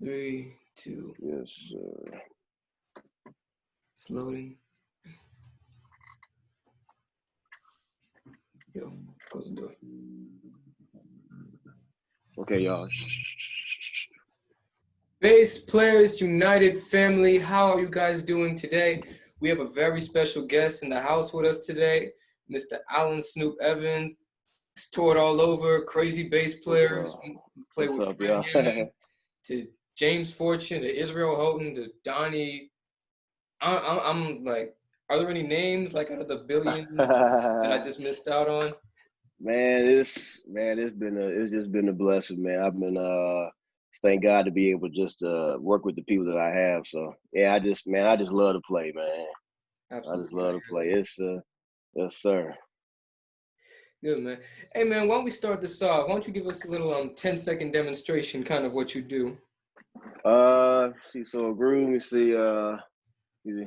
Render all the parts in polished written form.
Three, two, Yes, sir. it's loading. Yo, close the door. Okay, y'all. Bass Players United family, how are you guys doing today? We have a very special guest in the house with us today, Mr. Alan Snoop Evans. He's toured all over, crazy bass What's players, up? played What's with up, Fred y'all? Hammond, to James Fortune, to Israel Houghton, to Donnie. I'm like, are there any names like out of the billions that I just missed out on? It's just been a blessing, man. I've been thank God to be able to just work with the people that I have. So yeah, I just love to play, man. I just Absolutely, love to play. It's yes, sir. good man. Hey man, why don't we start this off? Why don't you give us a little 10-second demonstration, kind of what you do? See, so a groove. Let me see. See.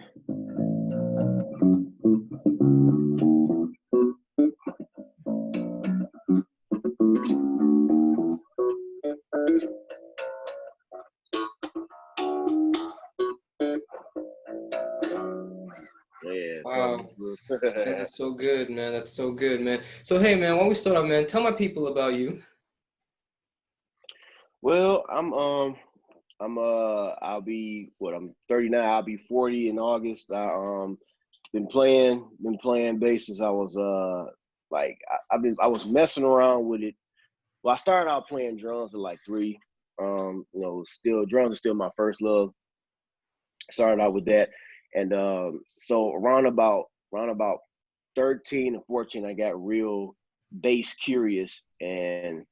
Yeah, Wow, so man, that's so good, man. That's so good, man. So hey man, why don't we start off, man? Tell my people about you. well, I'll be what I'm 39. I'll be 40 in August. Been playing bass since I was I was messing around with it. Well, I started out playing drums at like 3. Still drums are still my first love. Started out with that, and so around about 13 or 14, I got real bass curious, and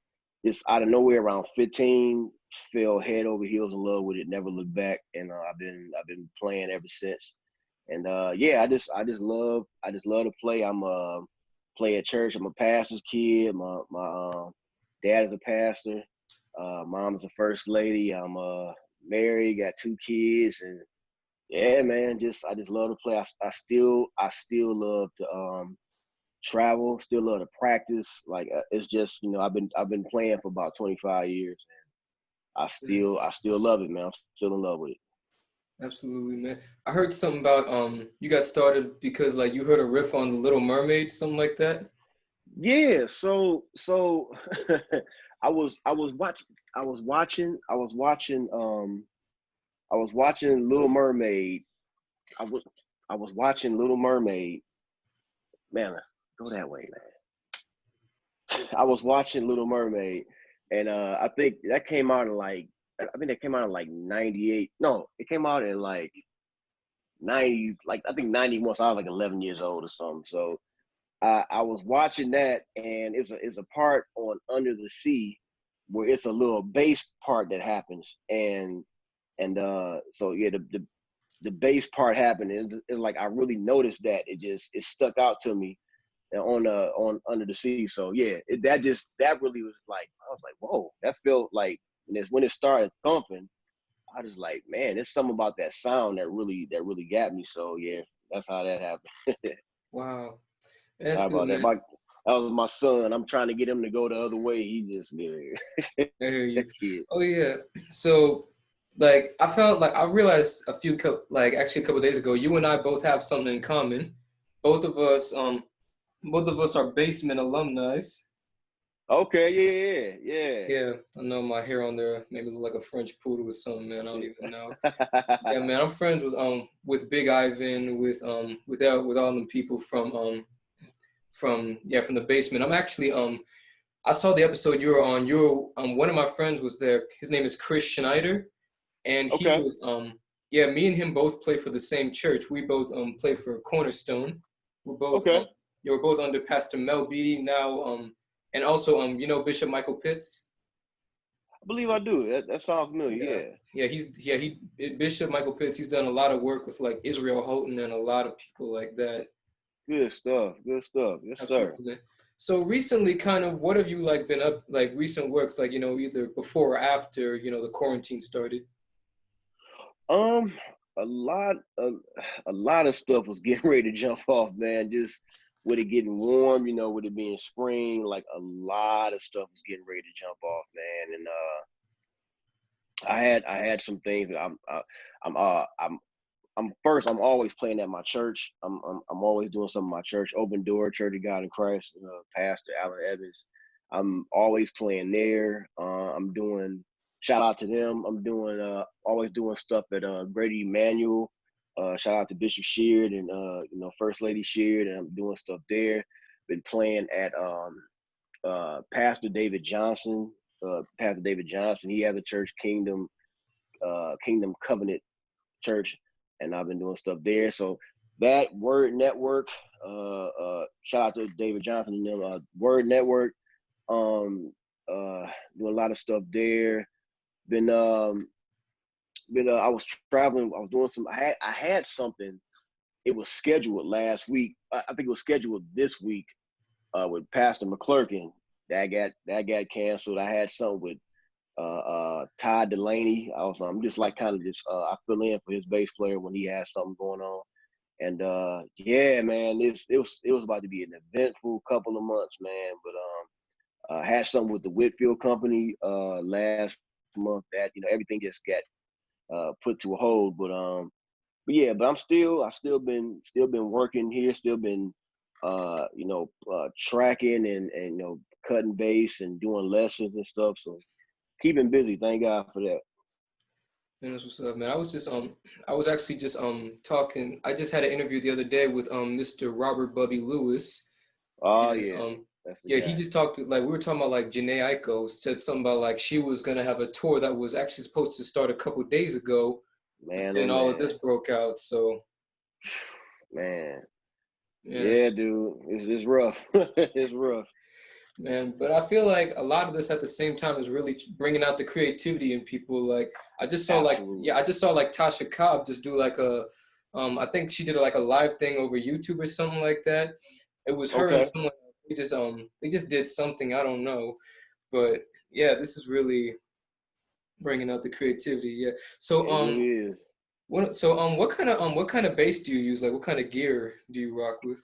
just out of nowhere around 15, fell head over heels in love with it. Never looked back, and I've been playing ever since. And yeah, I just love to play. I'm play at church. I'm a pastor's kid. My dad is a pastor. Mom is a first lady. I'm married, got 2 kids, and yeah, man, I just love to play. I still love to travel. Still love to practice. Like it's just I've been playing for about 25 years, and I still love it, man. I'm still in love with it. Absolutely, man. I heard something about you got started because like you heard a riff on The Little Mermaid, something like that. Yeah, so I was watching Little Mermaid. I was I was watching Little Mermaid. Man, go that way, man. I was watching Little Mermaid, and I think that came out in like 98. No, it came out in like 90, like I think 91. So I was like 11 years old or something. So I was watching that, and it's a part on Under the Sea where it's a little bass part that happens, and so yeah, the bass part happened, and it's like I really noticed that it stuck out to me on Under the Sea. So yeah, that really was like I was like, whoa, that felt like, and it's when it started thumping, I was like, man, there's something about that sound that really got me. So yeah, that's how that happened. Wow, that's How good, about that? man. That was my son. I'm trying to get him to go the other way. He just I hear that you. kid. Oh yeah. So, like, I found like I realized like actually a couple days ago, you and I both have something in common. Both of us, both of us are basement alumni. Okay, yeah, yeah, Yeah, I know my hair on there maybe look like a French poodle or something, man. I don't even know. Yeah, yeah. man, I'm friends with Big Ivan, with all them people from the basement. I'm actually I saw the episode you were on. One of my friends was there. His name is Chris Schneider, and he Okay, was yeah, me and him both play for the same church. We both play for Cornerstone. We're both okay. yeah, we're both under Pastor Mel Beatty now, and also you know Bishop Michael Pitts. I believe I do. That sounds familiar. Yeah, Yeah. he Bishop Michael Pitts. He's done a lot of work with like Israel Houghton and a lot of people like that. Good stuff. Good stuff. Yes, sir. Absolutely. So recently, kind of, what have you like been up like recent works like either before or after the quarantine started? Um, a lot of a lot of stuff was getting ready to jump off, man. Just with it getting warm, with it being spring, like a lot of stuff was getting ready to jump off, man. And I had some things that I'm uh I'm I'm first. I'm always playing at my church. I'm always doing something at my church. Open Door Church of God in Christ. Pastor Allen Evans. I'm always playing there. I'm doing. Shout out to them. I'm doing. Always doing stuff at Grady Emanuel. Shout out to Bishop Sheard and First Lady Sheard, and I'm doing stuff there. Been playing at Pastor David Johnson. Pastor David Johnson. He has a church, Kingdom Covenant Church, and I've been doing stuff there. So that Word Network, shout out to David Johnson and them, Word Network, um, doing a lot of stuff there. Been I was traveling. I was doing some. I had something. It was scheduled last week. I think it was scheduled this week with Pastor McClurkin. That got canceled. I had something with Todd Delaney. I'm just like kind of just I fill in for his bass player when he has something going on. And yeah, man, it was about to be an eventful couple of months, man. But I had something with the Whitfield Company last month that everything just got put to a hold. But yeah, but I still been working here, still been tracking and cutting bass and doing lessons and stuff. So keeping busy. Thank God for that. And that's what's up, man. I was actually just talking. I just had an interview the other day with Mr. Robert Bubby Lewis, Oh and yeah, that's the yeah, he guy. just talked like we were talking about like Janae Aiko said something about like she was gonna have a tour that was actually supposed to start a couple days ago, but Man, oh then all of man, this broke out. So man. yeah, Yeah, dude, it's rough. It's rough. man. But I feel like a lot of this at the same time is really bringing out the creativity in people. Like Absolutely. I just saw like Tasha Cobb just do like a, I think she did like a live thing over YouTube or something like that. It was her and Okay. someone. They just did something, I don't know, but yeah, this is really bringing out the creativity. Yeah. So It really is. what kind of bass do you use? Like what kind of gear do you rock with?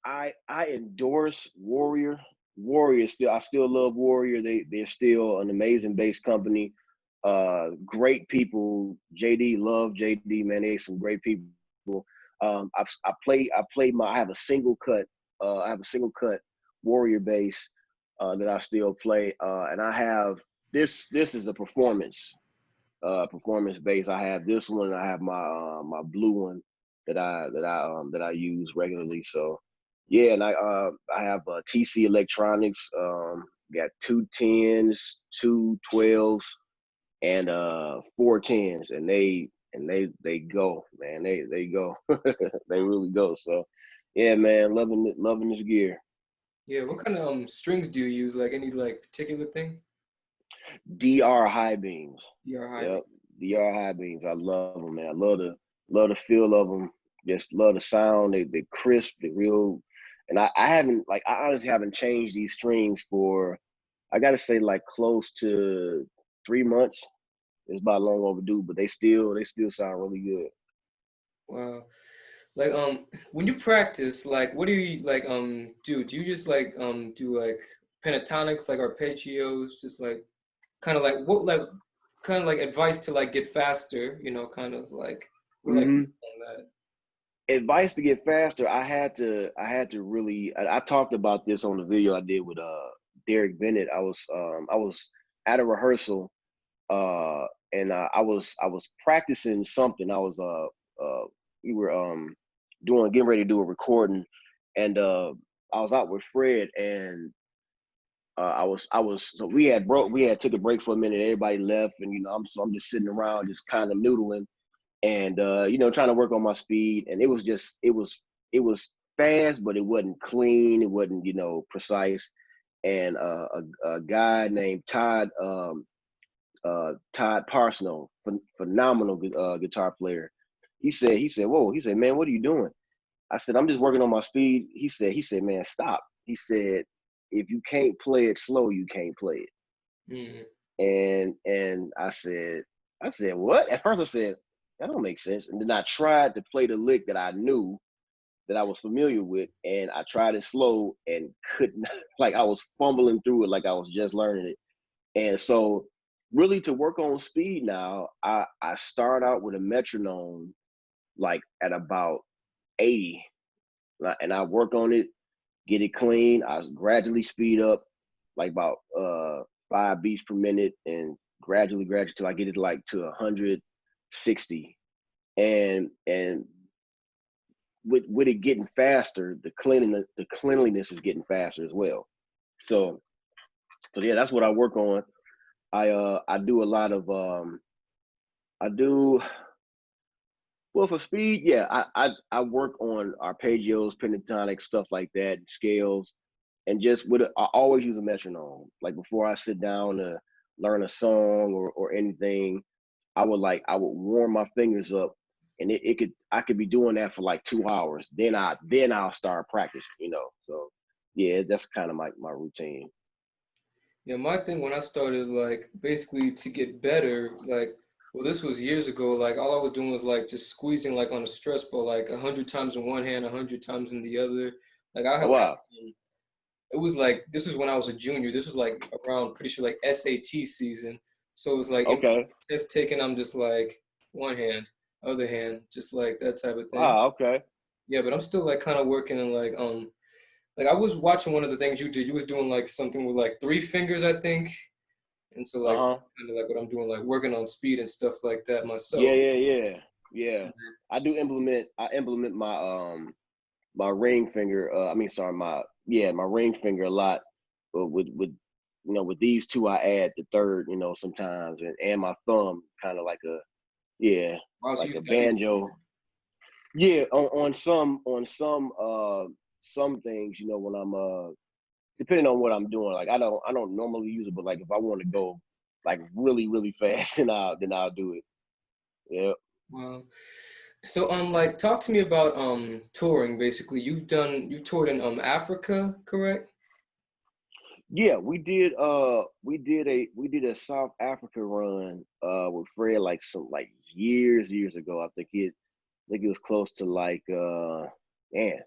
I I endorse Warrior. Warrior still I still love Warrior. They're still an amazing bass company. Great people. JD, love JD, man. They some great people. I have a single cut. I have a single cut Warrior bass that I still play. And I have this is a performance bass. I have this one. I have my blue one that I use regularly. So yeah, and I have TC Electronics. Got 2 10s, 2 12s, and 4 10s, and they go, man. They go. They really go. So yeah, man, loving this gear. Yeah, what kind of strings do you use? Like any like particular thing? DR high beams. Yeah, high. Yep, DR high beams. I love them, man. I love the feel of them. Just love the sound. They crisp. They real. And I haven't like I honestly haven't changed these strings for I gotta say like close to 3 months. It's about long overdue, but they still sound really good. Wow. Like when you practice, like what do you like do? Do you just like do like pentatonics like arpeggios, just like kind of like what like kind of like advice to like get faster, you know, kind of like what like Hmm. on that. Advice to get faster. I had to really. I talked about this on the video I did with Derek Bennett. I was at a rehearsal and I was practicing something. I was we were getting ready to do a recording, and I was out with Fred, and I was so we had took a break for a minute. Everybody left, and I'm just sitting around, just kind of noodling, and trying to work on my speed. And it was fast, but it wasn't clean. It wasn't precise. And a guy named Todd Parsons, phenomenal guitar player. He said, "Whoa," he said, "Man, what are you doing?" I said, "I'm just working on my speed." He said, "Man, stop." He said, "If you can't play it slow, you can't play it." Mm, And I said, "What?" At first I said, "That don't make sense." And then I tried to play the lick that I knew that I was familiar with, and I tried it slow and couldn't like I was fumbling through it like I was just learning it. And so really to work on speed now, I start out with a metronome like at about 80, and I work on it, get it clean. I gradually speed up like about 5 beats per minute, and gradually till I get it like to 160. And with it getting faster, the cleanliness is getting faster as well. So yeah, that's what I work on. I do a lot of I do well for speed. Yeah, I work on arpeggios, pentatonic stuff like that, scales, and just I always use a metronome. Like before I sit down to learn a song or anything, I would warm my fingers up, and I could be doing that for like 2 hours. Then I'll start practicing. So yeah, that's kind of my routine. Yeah, my thing when I started, like, basically to get better, like, well, this was years ago. Like, all I was doing was like just squeezing like on a stress ball, like 100 times in one hand, 100 times in the other. Like, I Oh have, wow. it was like this is when I was a junior. This was like around pretty sure like SAT season. So it was like in Okay. test taking, I'm just like one hand, other hand, just like that type of thing. Wow. Okay. Yeah, but I'm still like kind of working and like I was watching one of the things you did. You was doing like something with like three fingers, I think. And so Uh like huh. that's kind of like what I'm doing, like working on speed and stuff like that Yeah. myself. Yeah. Yeah. Yeah. I implement my ring finger. I mean, sorry, my ring finger a lot. But with these two, I add the third. Sometimes, and my thumb, kind of like a yeah, Wow, so like you a got you. banjo. Yeah, on some things, when I'm depending on what I'm doing. Like I don't normally use it, but like if I want to go like really really fast, then I'll do it. Yeah. Wow. So like talk to me about touring basically. You've toured in Africa, correct? Yeah, we did a South Africa run with Fred like some like years ago. I think it was close to like man,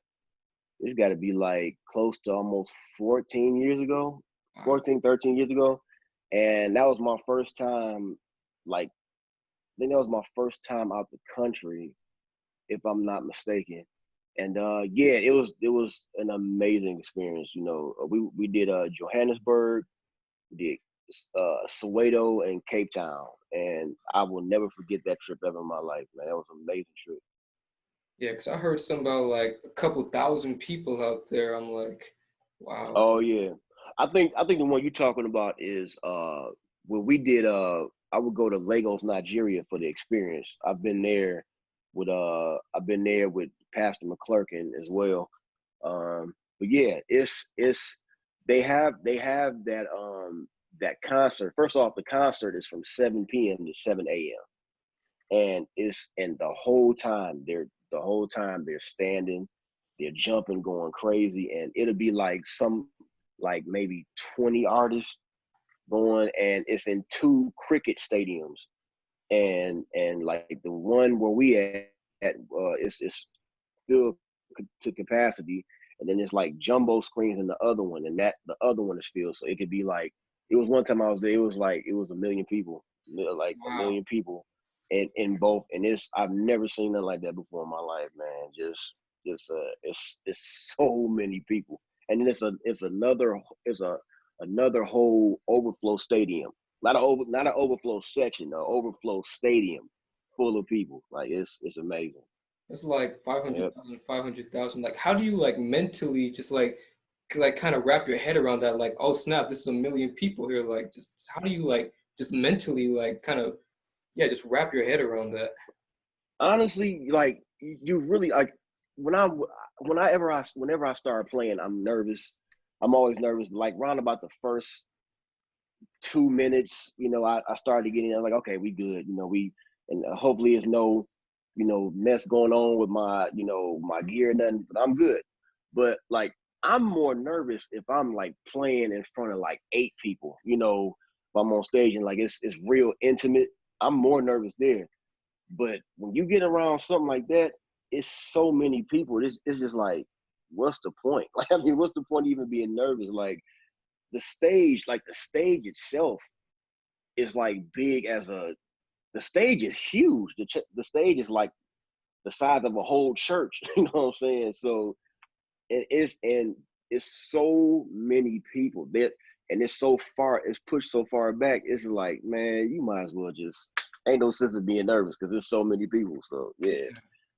it's got to be like close to almost 14 years ago, Wow. 14, 13 years ago. And that was my first time, like, I think that was my first time out the country, if I'm not mistaken. And yeah, it was an amazing experience. We did Johannesburg, we did Soweto, and Cape Town, and I will never forget that trip ever in my life, man. That was an amazing trip. Yeah, because I heard something about like a couple thousand people out there. I'm like, wow. Oh yeah, I think the one you're talking about is when we did. I would go to Lagos, Nigeria for the experience. I've been there with Pastor McClurkin as well. But yeah, it's they have that concert. First off, the concert is from 7 p.m. to 7 a.m. And the whole time they're standing, they're jumping, going crazy, and it'll be like maybe 20 artists going, and it's in two cricket stadiums, and like the one where we it's filled to capacity, and then it's like jumbo screens in the other one, and that the other one is filled, so it could be like it was one time I was there, it was a million people, like a Wow. million people, in both, and I've never seen nothing like that before in my life, man. It's so many people, and then it's another whole overflow stadium, not an overflow section, an overflow stadium full of people. Like it's amazing. It's like Yep. 500,000, 500,000. Like, how do you like mentally just like kind of wrap your head around that? Like, oh snap, this is a million people here. Like, just how do you like just mentally like kind of yeah, just wrap your head around that? Honestly, like you really like when I whenever I start playing, I'm nervous. I'm always nervous. Like round about the first 2 minutes, I started getting. I'm like, okay, we good. And hopefully, there's no, mess going on with my gear, and nothing. But I'm good. But like, I'm more nervous if I'm like playing in front of like 8 people. If I'm on stage and like it's real intimate. I'm more nervous there. But when you get around something like that, it's so many people. It's just what's the point? Like, I mean, what's the point of even being nervous? Like the stage itself. is like big as the stage is huge. The stage is like the size of a whole church. You know what I'm saying? So it's so many people there, and it's pushed so far back. It's like, man, you might as well just ain't no sense of being nervous because there's so many people. So yeah,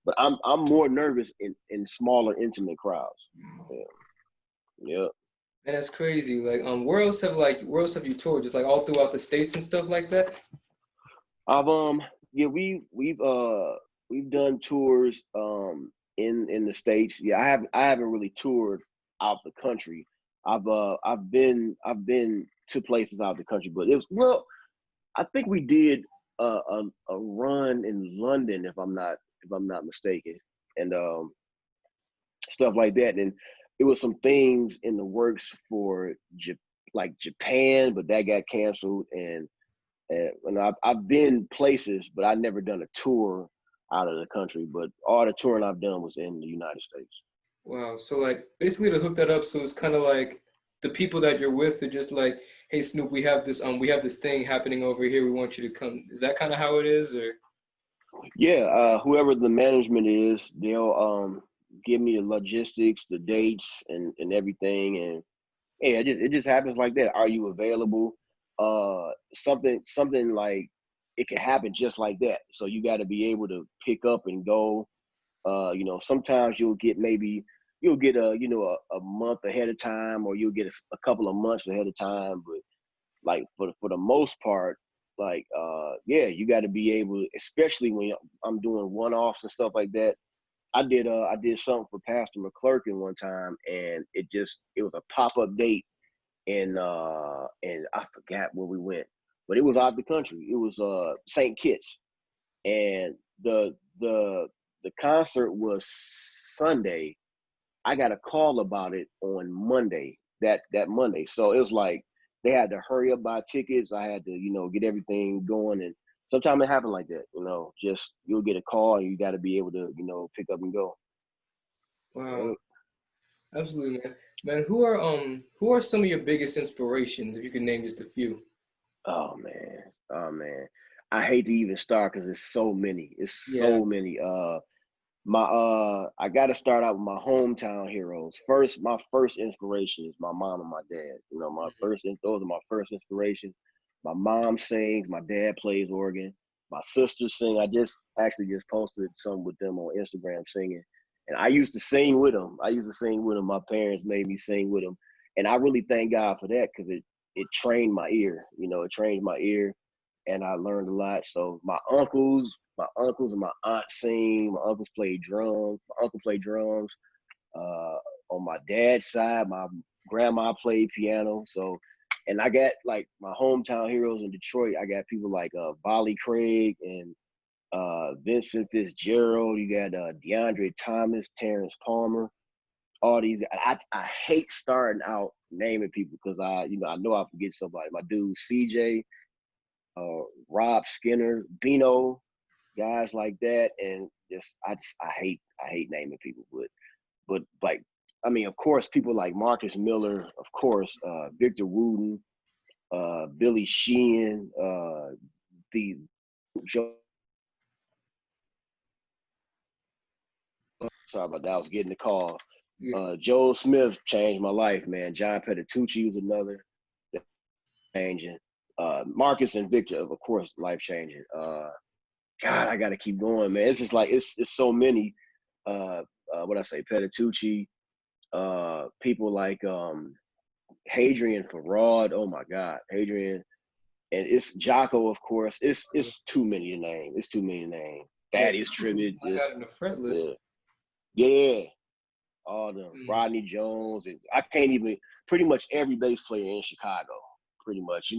but I'm more nervous in smaller, intimate crowds. Yeah, yeah. And that's crazy. Like, where else have you toured? Just like all throughout the states and stuff like that? I've yeah, we've done tours in the States. Yeah, I haven't really toured out the country. I've been to places out the country, but it was, well, I think we did a run in London, if I'm not mistaken, and stuff like that. And it was some things in the works for like Japan, but that got canceled. And I've been places, but I never done a tour out of the country. But all the touring I've done was in the United States. Wow. So like basically to hook that up, so it's kind of like the people that you're with are just like, hey Snoop, we have this thing happening over here. We want you to come. Is that kind of how it is, or? Yeah, whoever the management is, they'll give me the logistics, the dates, and everything. And yeah, it just happens like that. Are you available? Something like it can happen just like that. So you got to be able to pick up and go. Sometimes you'll get a month ahead of time, or you'll get a couple of months ahead of time. But like for the most part, like yeah, you got to be able, especially when I'm doing one-offs and stuff like that. I did something for Pastor McClurkin one time, and it was a pop-up date, and I forgot where we went, but it was out the country. It was St. Kitts, and the concert was Sunday. I got a call about it on Monday, that Monday. So it was like they had to hurry up buy tickets. I had to, get everything going. And sometimes it happened like that, just you'll get a call and you got to be able to, pick up and go. Wow. Yeah. Absolutely, man. Man, who are some of your biggest inspirations, if you can name just a few? Oh man. Oh man. I hate to even start because it's so many. It's Yeah. so many. I gotta start out with my hometown heroes. My first inspiration is my mom and my dad. Those are my first inspirations. My mom sings, my dad plays organ, my sisters sing. I just posted something with them on Instagram singing. And I used to sing with them. My parents made me sing with them. And I really thank God for that because it trained my ear. It trained my ear, and I learned a lot. So my uncles and my aunt sing. My uncles play drums. My uncle played drums. Uh, on my dad's side, my grandma played piano. So, and I got like my hometown heroes in Detroit. I got people like Bolly Craig and Vincent Fitzgerald. You got DeAndre Thomas, Terrence Palmer. All these. I hate starting out naming people because I know I forget somebody. My dude CJ, Rob Skinner, Bino, guys like that. And I hate naming people, but like, I mean, of course, people like Marcus Miller, of course, Victor Wooten, Billy Sheehan, the Joe. Sorry about that. I was getting the call. Yeah. Joel Smith changed my life, man. John Petitucci was another changing. Marcus and Victor, of course, life changing. God, I got to keep going, man. It's just like it's so many. What I say, Petitucci, people like Hadrian Farad. Oh my God, Hadrian, and it's Jocko, of course. It's too many to name. It's too many to name. Yeah. Thaddeus Tribute, I got just it in the fret yeah, list. yeah, all them. Mm. Rodney Jones, and I can't even. Pretty much every bass player in Chicago. Pretty much,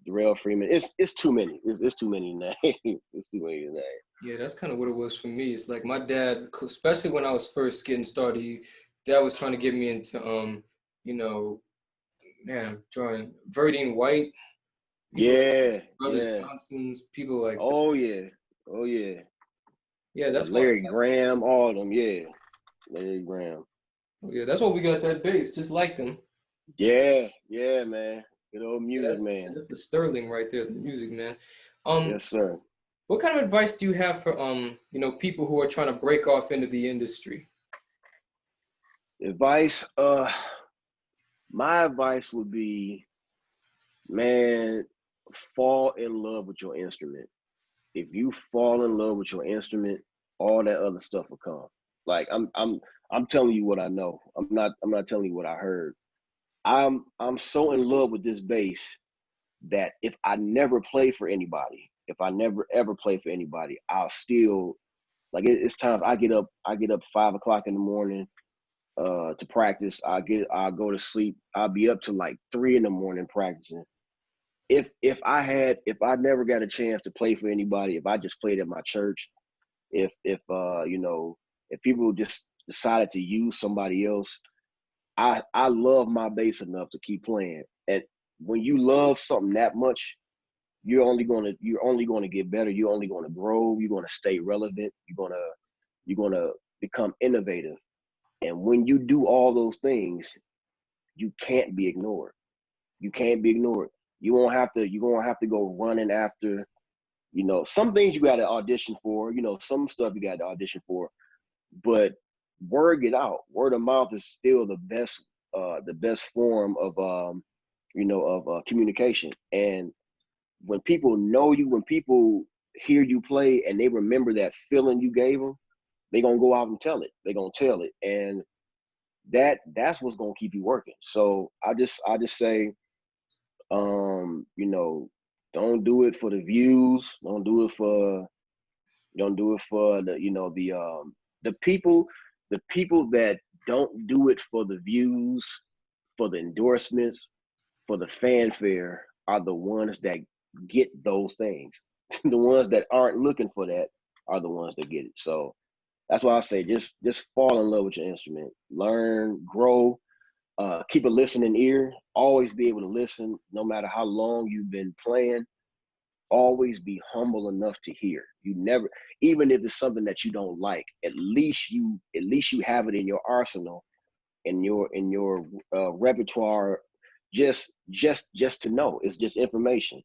Darrell Freeman. It's too many. It's too many names. It's too many names. Yeah, that's kind of what it was for me. It's like my dad, especially when I was first getting started, dad was trying to get me into you know, man, drawing Verdine White, people like Yeah, Brothers yeah. Johnsons, people like that. Oh yeah, oh yeah. Yeah, that's why. Larry Graham, all of them. Yeah, Larry Graham. Yeah, that's why we got that bass, just like them. Yeah, yeah, man. Good old Yeah, music, man. that's the Sterling right there, the music, man. Yes, sir. What kind of advice do you have for people who are trying to break off into the industry? Advice, my advice would be, man, fall in love with your instrument. If you fall in love with your instrument, all that other stuff will come. Like I'm telling you what I know. I'm not telling you what I heard. I'm so in love with this bass that if I never play for anybody, if I never ever play for anybody, I'll still like it's times I get up 5 o'clock in the morning to practice. I'll go to sleep. I'll be up to like 3 in the morning practicing. If I never got a chance to play for anybody, if I just played at my church, if people just decided to use somebody else, I love my bass enough to keep playing. And when you love something that much, you're only gonna get better. You're only gonna grow. You're gonna stay relevant. You're gonna become innovative. And when you do all those things, you can't be ignored. You can't be ignored. You won't have to go running after, some things you gotta audition for, some stuff you gotta audition for, but word get out. Word of mouth is still the best form of communication. And when people know you, when people hear you play and they remember that feeling you gave them, they're gonna go out and tell it. They're gonna tell it. And that's what's gonna keep you working. So I just say, don't do it for the views. Don't do it for the people that don't do it for the views, for the endorsements, for the fanfare are the ones that get those things. The ones that aren't looking for that are the ones that get it. So that's why I say just fall in love with your instrument, learn, grow, keep a listening ear, always be able to listen no matter how long you've been playing. Always be humble enough to hear. You never, even if it's something that you don't like, at least you have it in your arsenal, in your repertoire, just to know. It's just information.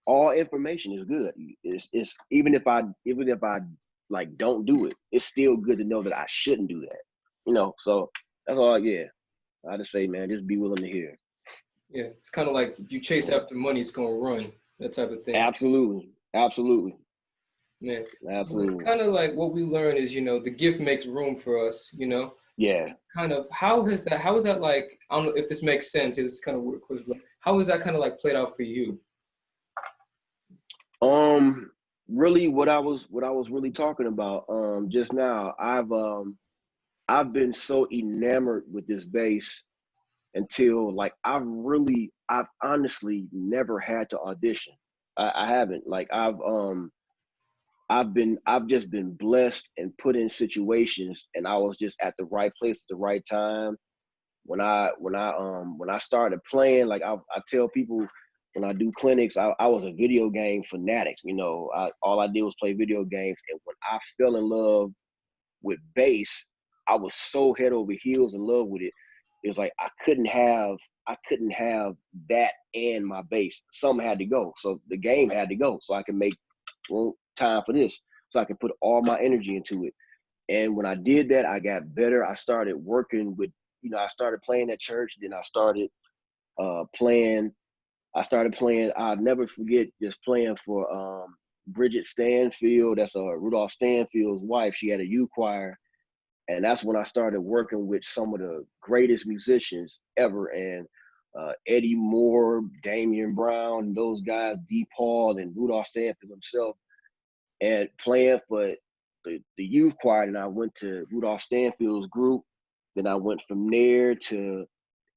All information is good. It's even if I like don't do it, it's still good to know that I shouldn't do that. So that's all. Yeah, I just say, man, just be willing to hear. Yeah, it's kind of like if you chase after money, it's gonna run. That type of thing. Absolutely, absolutely, Man. So absolutely. kind of like what we learn is, the gift makes room for us. So Yeah. kind of how is that like, I don't know if this makes sense. This is kind of weird question, but how is that kind of like played out for you? Um. Really, what I was really talking about just now. I've been so enamored with this bass until like I've honestly never had to audition. I haven't. Like I've just been blessed and put in situations, and I was just at the right place at the right time. When I started playing, like I tell people when I do clinics, I was a video game fanatic. All I did was play video games, and when I fell in love with bass, I was so head over heels in love with it. It was like I couldn't have that and my bass. Some had to go. So the game had to go so I can make time for this. So I can put all my energy into it. And when I did that, I got better. I started working with, I started playing at church. Then I started playing. I started playing. I'll never forget just playing for Bridget Stanfield. That's Rudolph Stanfield's wife. She had a youth choir, and that's when I started working with some of the greatest musicians ever. And Eddie Moore, Damian Brown, those guys, D. Paul, and Rudolph Stanfield himself, and playing for the youth choir. And I went to Rudolph Stanfield's group. Then I went from there to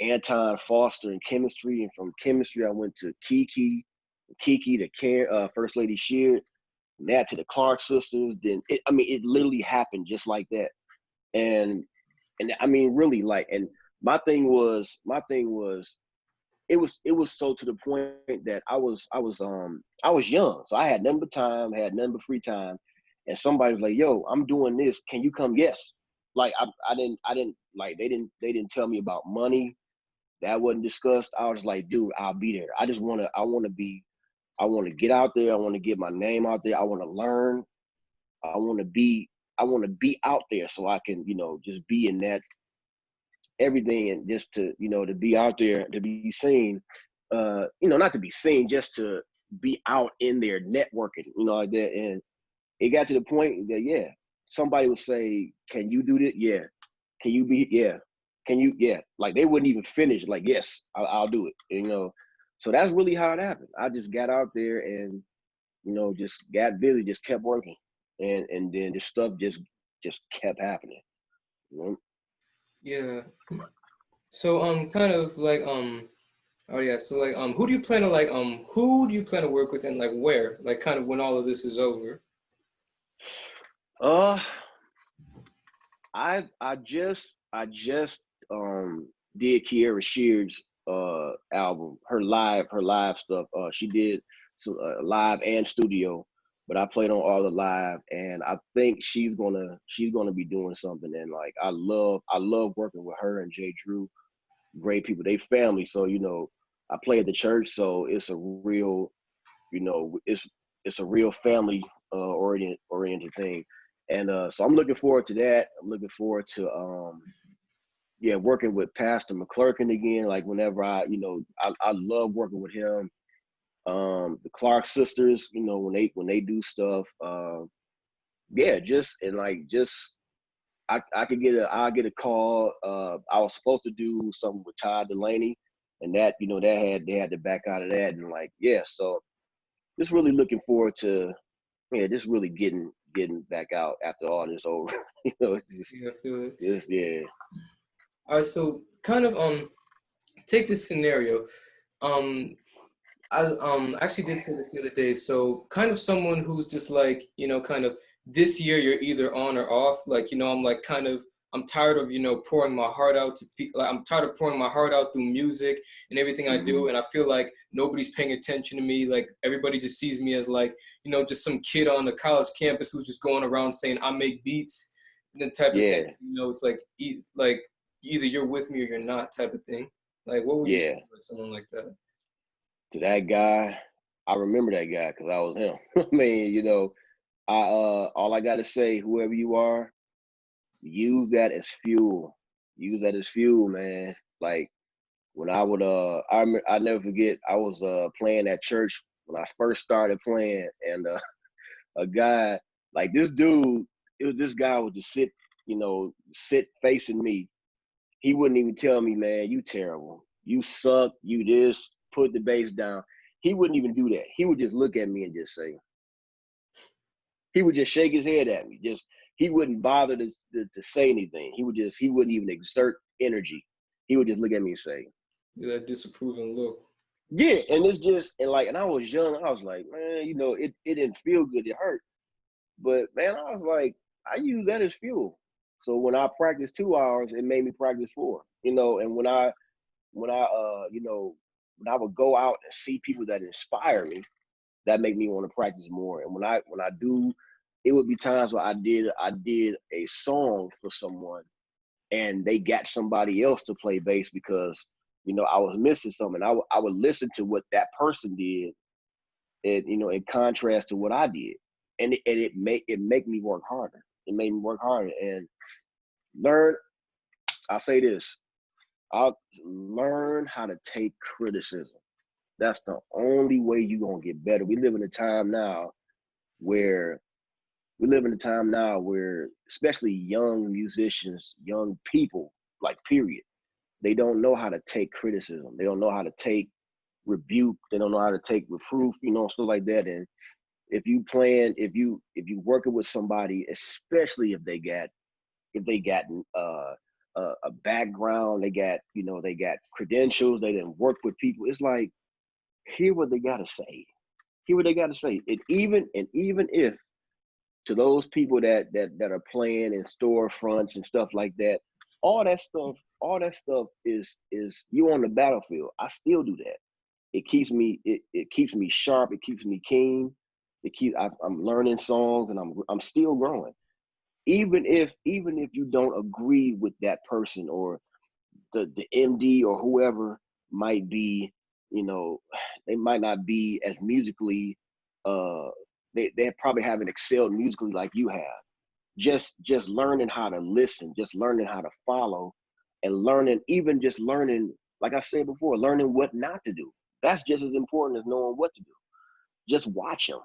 Anton Foster in chemistry, and from chemistry I went to Kiki to First Lady Sheard, and that to the Clark sisters. Then it literally happened just like that. And I mean, really, like, and my thing was it was so to the point that I was young, so I had nothing but time, had nothing but free time, and somebody was like, "Yo, I'm doing this. Can you come?" Yes. Like I didn't like they didn't tell me about money. That wasn't discussed. I was like, dude, I'll be there. I want to get out there. I want to get my name out there. I want to learn. I want to be, I want to be out there so I can, just be in that everything, and just to, to be out there, to be seen, not to be seen, just to be out in there networking, like that. And it got to the point that, yeah, somebody would say, can you do this? Yeah. Can you be, yeah. Can you, yeah. Like they wouldn't even finish. Like, yes, I'll do it. So that's really how it happened. I just got out there and, just got busy, just kept working. And then this stuff just kept happening. You know? Yeah. So kind of like oh yeah, so like who do you plan to like who do you plan to work with and like where? Like kind of when all of this is over. Uh I just did Kiera Shear's album, her live stuff. She did live and studio, but I played on all the live, and I think she's gonna be doing something. And like I love working with her and Jay Drew, great people. They family, so I play at the church, so it's a real, it's a real family oriented thing. And so I'm looking forward to that. I'm looking forward to yeah, working with Pastor McClurkin again. Like whenever I love working with him. The Clark sisters, when they do stuff, yeah, just and like just I could I'll get a call. I was supposed to do something with Todd Delaney, and that they had to back out of that. And like, yeah, so just really looking forward to, yeah, just really getting back out after all this over. It's Yeah, I feel it. just yeah. All right, so kind of take this scenario. Um I actually did say this the other day. So kind of someone who's just like, kind of this year you're either on or off. Like, I'm like kind of I'm tired of, pouring my heart out like I'm tired of pouring my heart out through music and everything I Hmm. do. And I feel like nobody's paying attention to me. Like everybody just sees me as like, just some kid on the college campus who's just going around saying I make beats and the type of thing. Yeah, It's like like either you're with me or you're not type of thing. Like what would you say yeah. to someone like that? To that guy, I remember that guy because I was him. I mean, I all I gotta say, whoever you are, use that as fuel. Use that as fuel, man. Like when I never forget. I was playing at church when I first started playing, and a guy like this dude, this guy would just sit facing me. He wouldn't even tell me, man, you terrible, you suck, you this, put the bass down. He wouldn't even do that. He would just look at me and just say, he would just shake his head at me. Just he wouldn't bother to say anything. He wouldn't even exert energy. He would just look at me and say, That disapproving look. yeah. And it's just and I was young. I was like, man, it didn't feel good. It hurt. But man, I was like, I use that as fuel. So when I practiced 2 hours, it made me practice four. And when I would go out and see people that inspire me, that make me want to practice more. And when I do, it would be times where I did a song for someone, and they got somebody else to play bass because I was missing something. I would listen to what that person did, and in contrast to what I did, and it make me work harder. It made me work harder and learn. I'll say this: I'll learn how to take criticism. That's the only way you're gonna get better. Where we live in a time now where, especially young musicians, young people, like period, they don't know how to take criticism. They don't know how to take rebuke. They don't know how to take reproof, stuff like that. And if you working with somebody, especially if they got a background, they got credentials, they didn't work with people. It's like, hear what they gotta say. Hear what they gotta say. And even if, to those people that are playing in storefronts and stuff like that, all that stuff is you on the battlefield. I still do that. It keeps me sharp. It keeps me keen. I'm learning songs, and I'm still growing. Even if you don't agree with that person, or the MD or whoever might be, you know, they might not be as musically, uh, they probably haven't excelled musically like you have. Just learning how to listen, just learning how to follow, and learning, even just learning, like I said before, learning what not to do. That's just as important as knowing what to do. Just watch them,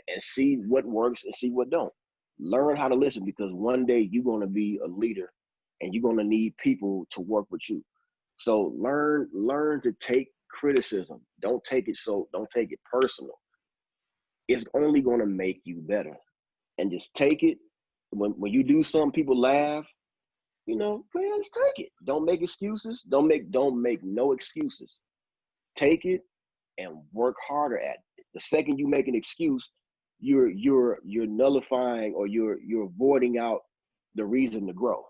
and see what works and see what don't. Learn how to listen, because one day you're going to be a leader and you're going to need people to work with you. So learn to take criticism. Don't take it personal. It's only going to make you better. And just take it. When you do something, people laugh, man, just take it. Don't make excuses. Don't make no excuses. Take it and work harder at it. The second you make an excuse, you're nullifying, or you're voiding out the reason to grow.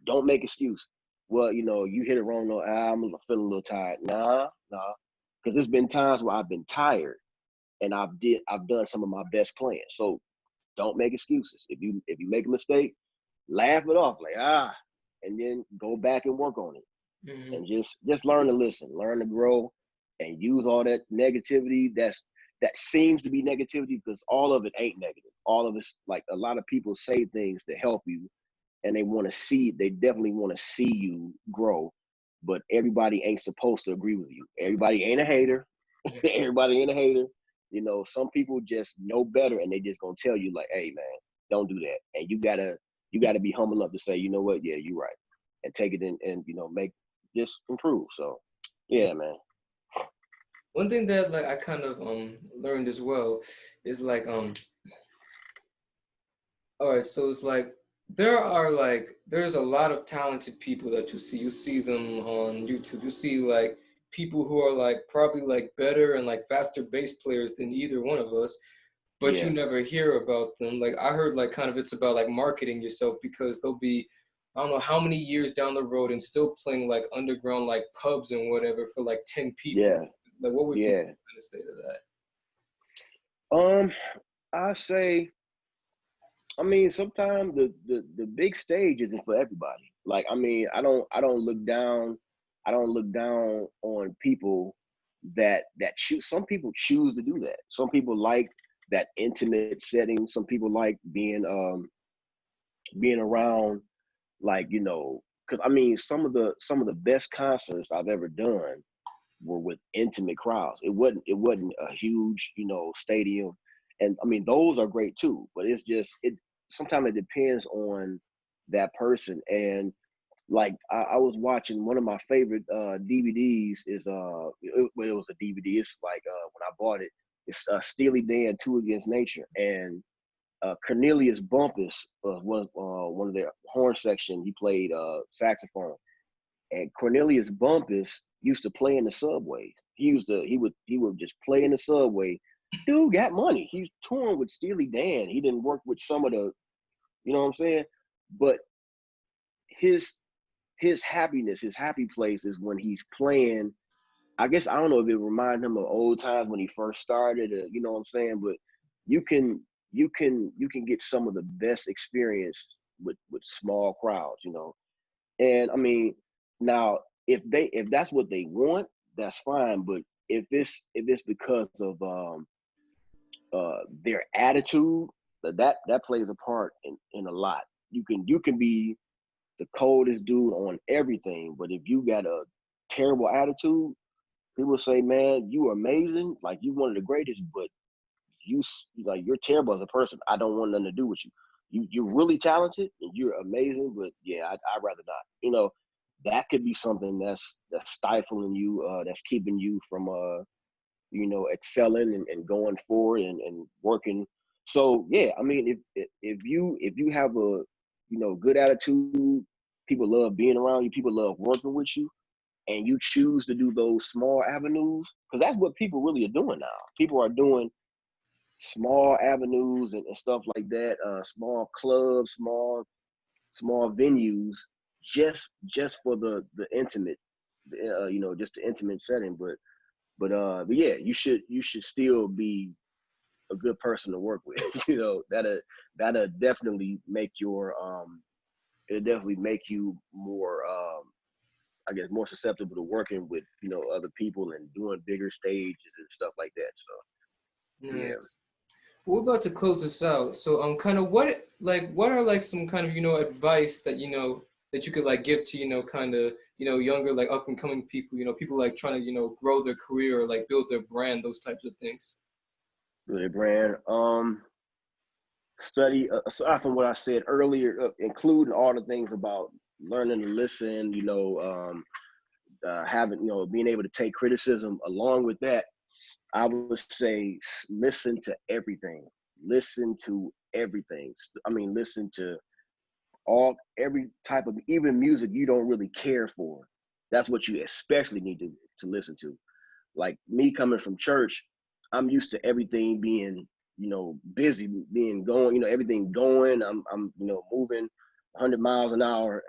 Don't make excuse. Well, you hit it wrong. No, I'm feeling a little tired. Nah, because there's been times where I've been tired and I've done some of my best playing. So don't make excuses. If you make a mistake, laugh it off, like and then go back and work on it. Hmm. And just learn to listen, learn to grow, and use all that negativity that seems to be negativity, because all of it ain't negative. All of it's, like, a lot of people say things to help you, and they definitely want to see you grow, but everybody ain't supposed to agree with you. Everybody ain't a hater. Everybody ain't a hater. Some people just know better, and they just gonna tell you, like, hey man, don't do that. And you gotta be humble enough to say, you know what, yeah, you're right, and take it in, and make just improve. So yeah, man. One thing that like I kind of learned as well is like all right, so it's like there's a lot of talented people that you see. You see them on YouTube. You see like people who are like probably like better and like faster bass players than either one of us, but you Yeah, never hear about them. Like I heard like kind of it's about like marketing yourself because they'll be I don't know how many years down the road and still playing like underground like pubs and whatever for like 10 people. yeah, Like what would you yeah. kind of say to that? um I say, I mean, sometimes the big stage isn't for everybody. Like, I mean, I don't look down on people that choose. Some people choose to do that. Some people like that intimate setting. Some people like being around, like, because, I mean, some of the best concerts I've ever done were with intimate crowds. It wasn't a huge, stadium. And I mean, those are great too, but it sometimes it depends on that person. And, like, I was watching one of my favorite DVDs is well, it was a DVD. It's like, when I bought it, it's Steely Dan, Two Against Nature. And Cornelius Bumpus was one of their horn section. He played saxophone. And Cornelius Bumpus used to play in the subways. He would just play in the subway. Dude got money. He's touring with Steely Dan. He didn't work with some of the, you know what I'm saying? But his his happiness, his happy place is when he's playing. I guess, I don't know if it reminded him of old times when he first started, you know what I'm saying? But you can you can get some of the best experience with small crowds. And I mean, now, if that's what they want, that's fine. But if it's because of their attitude, that plays a part in a lot. You can be the coldest dude on everything, but if you got a terrible attitude, people say, man, you are amazing, like you one of the greatest, but you like you're terrible as a person. I don't want nothing to do with you. You're really talented and you're amazing, but yeah, I'd rather not. That could be something that's stifling you, that's keeping you from excelling and going forward and working. So yeah, I mean, if you have a good attitude, people love being around you, people love working with you, and you choose to do those small avenues, because that's what people really are doing now. People are doing small avenues and stuff like that, small clubs, small venues, just for the intimate, just the intimate setting. But yeah, you should still be a good person to work with. That'll definitely make your it'll definitely make you more, I guess, more susceptible to working with other people and doing bigger stages and stuff like that. So yeah. Nice. We're about to close this out. So kind of what are like some kind of advice that that you could like give to kind of younger like up and coming people, people like trying to grow their career or like build their brand, those types of things. Really, brand. Study aside from what I said earlier, including all the things about learning to listen, having being able to take criticism. Along with that, I would say listen to everything. Listen to everything. I mean, listen to every type of, even music you don't really care for. That's what you especially need to listen to. Like me coming from church, I'm used to everything being, busy, being going, everything going. I'm moving 100 miles an hour.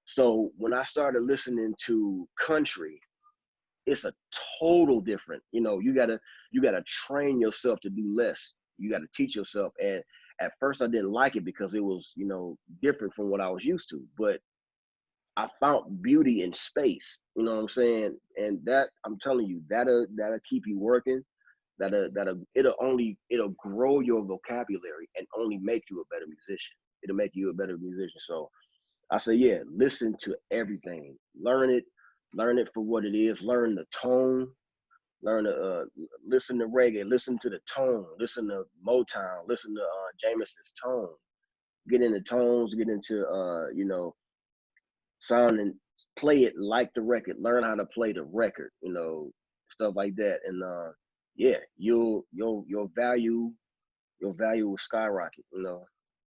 So when I started listening to country, it's a total different. You gotta train yourself to do less. You gotta teach yourself. And at first I didn't like it because it was, different from what I was used to. But I found beauty in space. You know what I'm saying? And that, I'm telling you, that'll keep you working. It'll grow your vocabulary and only make you a better musician. It'll make you a better musician. So I say, yeah, listen to everything. Learn it for what it is. Learn the tone. Learn to listen to reggae. Listen to the tone. Listen to Motown. Listen to Jameson's tone. Get into tones. Get into sound and play it like the record. Learn how to play the record. Stuff like that. And yeah, your value will skyrocket.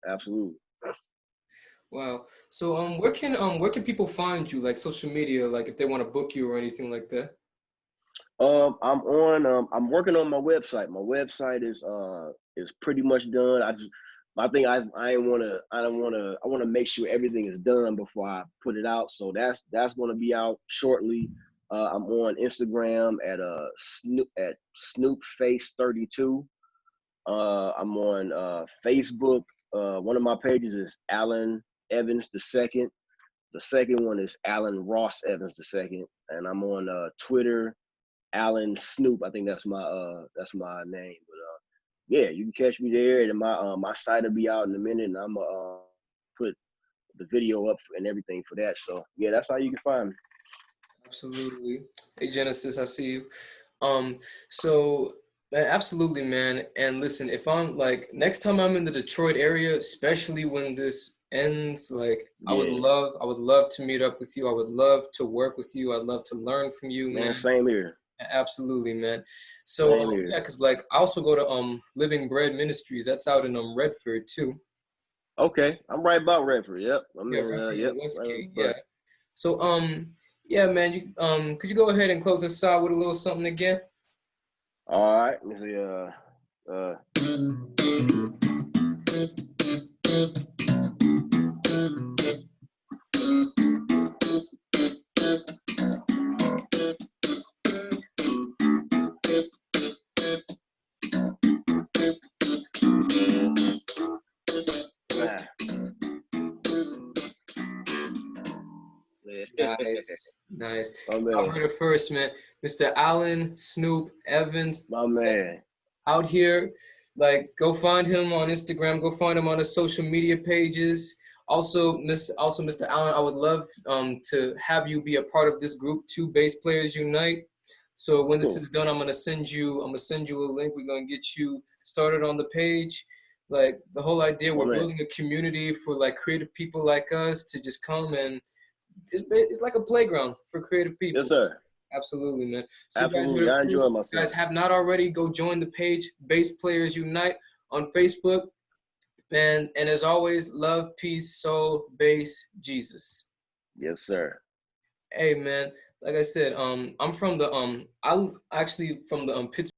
Absolutely. Wow. So where can people find you, like social media, like if they want to book you or anything like that? I'm working on my website. My website is pretty much done. I think I ain't wanna I don't wanna I wanna make sure everything is done before I put it out. So that's gonna be out shortly. I'm on Instagram at Snoop Face 32. I'm on Facebook. One of my pages is Alan Evans the second. The second one is Alan Ross Evans the second, and I'm on Twitter, Alan Snoop. I think that's my name. But yeah, you can catch me there, and my site will be out in a minute, and I'm gonna put the video up and everything for that. So yeah, that's how you can find me. Absolutely. Hey Genesis, I see you. Um, so man, absolutely, man. And listen, if I'm like next time I'm in the Detroit area, especially when this ends, like Yeah, I would love to meet up with you. I would love to work with you. I'd love to learn from you, man. man. Same here. Absolutely, man. So Same yeah, here. cause like I also go to Living Bread Ministries. That's out in Redford too. Okay, I'm right about Redford. Yep, I'm Yeah, in. Redford Yep, and right Westgate. Yeah. about. So yeah, man. You could you go ahead and close us out with a little something again? All right. Let me see. Nah. Nice, nice. My Y'all man, heard it first, man. Mr. Allen Snoop Evans my man. out here. Like, go find him on Instagram. Go find him on his social media pages. Also, Mr. Allen, I would love to have you be a part of this group, Two Bass Players Unite. So when this Cool, is done, I'm gonna send you a link. We're gonna get you started on the page. Like the whole idea, my we're man. building a community for like creative people like us to just come and it's like a playground for creative Yes, people. sir. Absolutely, man. So you guys heard Absolutely. it I enjoy first. If you guys myself. have not already, go join the page Bass Players Unite on Facebook. And as always, love, peace, soul, bass, Jesus. Yes, sir. Hey man, like I said, I'm from the I'm actually from the Pittsburgh.